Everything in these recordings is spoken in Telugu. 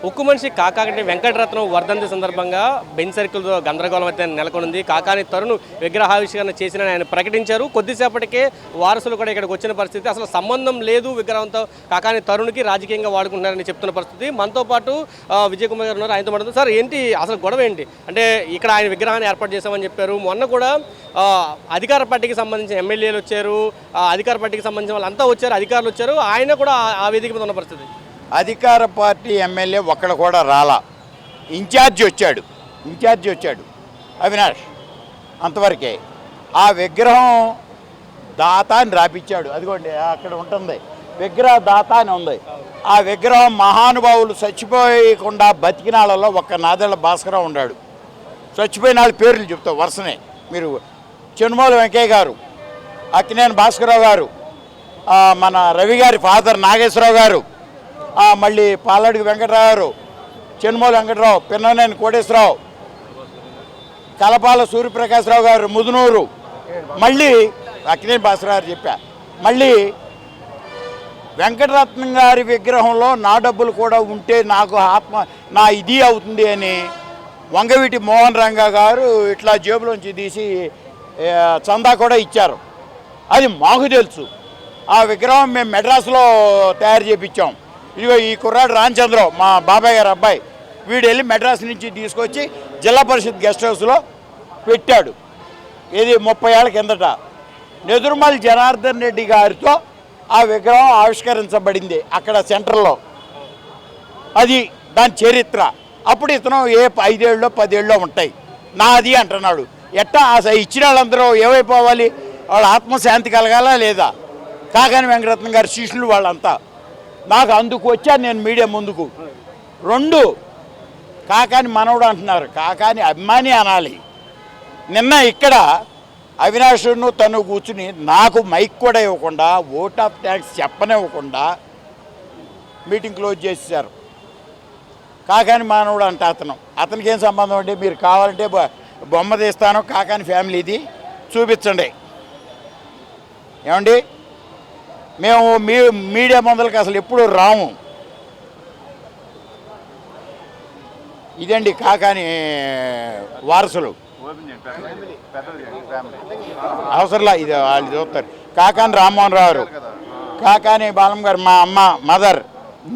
ఉక్కు మనిషి కాకాని వెంకటరత్నం వర్ధంతి సందర్భంగా బెంచ్ సర్కిల్ గందరగోళం అయితే నెలకొంది. కాకాని తరుణ్ విగ్రహావిష్కరణ చేసిన ఆయన ప్రకటించారు. కొద్దిసేపటికే వారసులు కూడా ఇక్కడికి వచ్చిన పరిస్థితి. అసలు సంబంధం లేదు విగ్రహంతో కాకాని తరుణ్కి, రాజకీయంగా వాడుకుంటున్నారని చెప్తున్న పరిస్థితి. మనతో పాటు విజయ్ కుమార్ గారు ఉన్నారు, ఆయనతో మాట్లాడుతుంది. సార్ ఏంటి అసలు గొడవ ఏంటి? అంటే ఇక్కడ ఆయన విగ్రహాన్ని ఏర్పాటు చేశామని చెప్పారు. మొన్న కూడా అధికార పార్టీకి సంబంధించిన ఎమ్మెల్యేలు వచ్చారు, అధికార పార్టీకి సంబంధించిన వాళ్ళంతా వచ్చారు, అధికారులు వచ్చారు, ఆయన కూడా ఆ వేదిక మీద ఉన్న పరిస్థితి. అధికార పార్టీ ఎమ్మెల్యే ఒక్కడ కూడా రాలా, ఇన్ఛార్జి వచ్చాడు అవినాష్, అంతవరకే. ఆ విగ్రహం దాత అని రాపిచ్చాడు. అదిగోండి అక్కడ ఉంటుంది విగ్రహ దాత అని ఉంది. ఆ విగ్రహం మహానుభావులు చచ్చిపోయకుండా బతికిన వాళ్ళలో ఒక్క నాదెళ్ల భాస్కరరావు ఉన్నాడు. చచ్చిపోయిన వాళ్ళ పేర్లు చెప్తావు వరుసనే. మీరు చెనుమోలు వెంకయ్య గారు, అక్కినేని భాస్కరరావు గారు, మన రవి గారి ఫాదర్ నాగేశ్వరరావు గారు, మళ్ళీ పాలడికి వెంకటరావు గారు, చెన్మోలు వెంకటరావు, పిన్ననేని కోటేశ్వరరావు, కలపాల సూర్యప్రకాశ్రావు గారు ముదునూరు, మళ్ళీ అక్కినేని భాస్కరరావు గారు చెప్పా. మళ్ళీ వెంకటరత్నం గారి విగ్రహంలో నా డబ్బులు కూడా ఉంటే నాకు నా ఇది అవుతుంది అని వంగవీటి మోహన్ రంగా గారు ఇట్లా జేబులోంచి తీసి చందా కూడా ఇచ్చారు. అది మాకు తెలుసు. ఆ విగ్రహం మేము మెడ్రాస్లో తయారు చేయించాం. ఇదిగో ఈ కుర్రాడు రామచంద్రరావు, మా బాబాయ్ గారు అబ్బాయి, వీడు వెళ్ళి మెడ్రాస్ నుంచి తీసుకొచ్చి జిల్లా పరిషత్ గెస్ట్ హౌస్లో పెట్టాడు. ఇది 30 ఏళ్ళ కిందట. నెదురుమల్లి జనార్దన్ రెడ్డి గారితో ఆ విగ్రహం ఆవిష్కరించబడింది అక్కడ సెంటర్లో. అది దాని చరిత్ర. అప్పుడు ఇతను 5 ఏళ్ళో 10 ఏళ్ళో ఉంటాయి. నాది అంటున్నాడు. ఎట్టా ఇచ్చిన వాళ్ళందరూ ఏమైపోవాలి? వాళ్ళ ఆత్మశాంతి కలగాలా లేదా? కాకాని వెంకటరత్నం గారి శిష్యులు వాళ్ళంతా. నాకు అందుకు వచ్చాను నేను మీడియా ముందుకు. 2 కాకాని మనవడు అంటున్నారు, కాకాని అభిమాని అనాలి. నిన్న ఇక్కడ అవినాష్ను తను కూర్చుని నాకు మైక్ కూడా ఇవ్వకుండా, ఓట్ ఆఫ్ థ్యాంక్స్ చెప్పనివ్వకుండా మీటింగ్ క్లోజ్ చేసేసారు. కాకాని మానవుడు అంటే అతనికి ఏం సంబంధం అండి? మీరు కావాలంటే బొమ్మ తీస్తాను, కాకాని ఫ్యామిలీది చూపించండి. ఏమండి, మేము మీడియా ముందలకి అసలు ఎప్పుడు రాము. ఇదండి కాకాని వారసులు. అవసరంలా, ఇది వాళ్ళు చూస్తారు. కాకాని రామ్మోహన్ రావు గారు, కాకాని బాలం గారు, మా అమ్మ మదర్,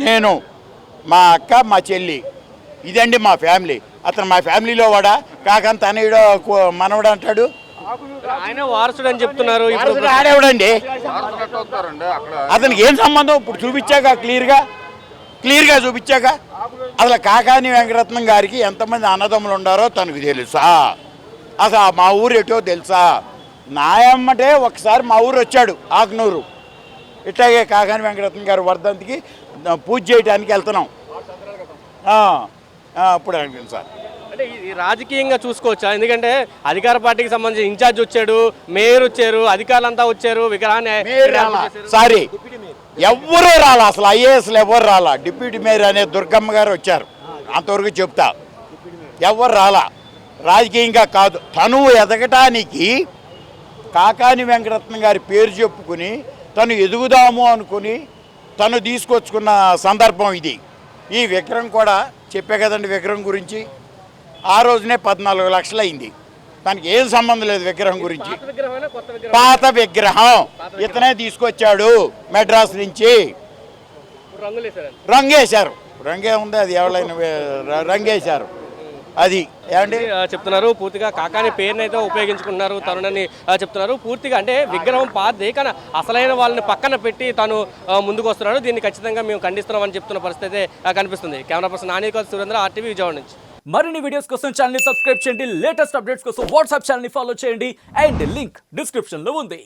నేను, మా అక్క, మా చెల్లి, ఇదండి మా ఫ్యామిలీ. అతను మా ఫ్యామిలీలో వాడా? కాకాని తనయుడో మనవడు అంటాడు. ఆయన వారసుడు అని చెప్తున్నారు. ఆడేవాడండి, అతనికి ఏం సంబంధం? ఇప్పుడు చూపించాక క్లియర్గా చూపించాక. అసలు కాకాని వెంకటరత్నం గారికి ఎంతమంది అన్నదమ్ములు ఉన్నారో తనకు తెలుసా? అసలు మా ఊరు ఎటో తెలుసా? నాయమ్మటే ఒకసారి మా ఊరు వచ్చాడు, ఆకునూరు. ఇట్లాగే కాకాని వెంకటరత్నం గారి వర్ధంతికి పూజ చేయడానికి వెళ్తున్నాం. అప్పుడు అనిపించింది సార్. అంటే ఇది రాజకీయంగా చూసుకోవచ్చా? ఎందుకంటే అధికార పార్టీకి సంబంధించి ఇన్ఛార్జ్ వచ్చాడు, మేయర్ వచ్చారు, అధికారులంతా వచ్చారు, విగ్రహాన్ని సారీ ఎవ్వరూ రాలా, అసలు ఐఏఎస్లు ఎవరు రాలా. డిప్యూటీ మేయర్ అనే దుర్గమ్మ గారు వచ్చారు, అంతవరకు చెప్తా. ఎవరు రాలా. రాజకీయంగా కాదు, తను ఎదగటానికి కాకాని వెంకటరత్నం గారి పేరు చెప్పుకుని తను ఎదుగుదాము అనుకుని తను తీసుకొచ్చుకున్న సందర్భం ఇది. ఈ విగ్రహం కూడా చెప్పే కదండి విగ్రహం గురించి. ఆ రోజునే 14 లక్షలు అయింది. దానికి ఏం సంబంధం లేదు విగ్రహం గురించి. పాత విగ్రహం ఇతనే తీసుకొచ్చాడు మెడ్రాస్ నుంచి. రంగేశారు. రంగే ఉంది, అది ఎవరైనా రంగేశారు. అది ఏమండి చెప్తున్నారు. పూర్తిగా కాకాని పేరుని అయితే ఉపయోగించుకుంటున్నారు తరుణని చెప్తున్నారు. పూర్తిగా అంటే విగ్రహం పాతది, కానీ అసలైన వాళ్ళని పక్కన పెట్టి తను ముందుకు వస్తున్నాడు. దీన్ని ఖచ్చితంగా మేము ఖండిస్తున్నామని చెప్తున్న పరిస్థితి కనిపిస్తుంది. Camera person Nani Surendra, RTV Vijayawada నుంచి. మరిన్ని వీడియోస్ కోసం ఛానల్ ని సబ్స్క్రైబ్ చేయండి. లేటెస్ట్ అప్డేట్స్ కోసం వాట్సాప్ ఛానల్ ని ఫాలో చేయండి. అండ్ లింక్ డిస్క్రిప్షన్ లో ఉంది.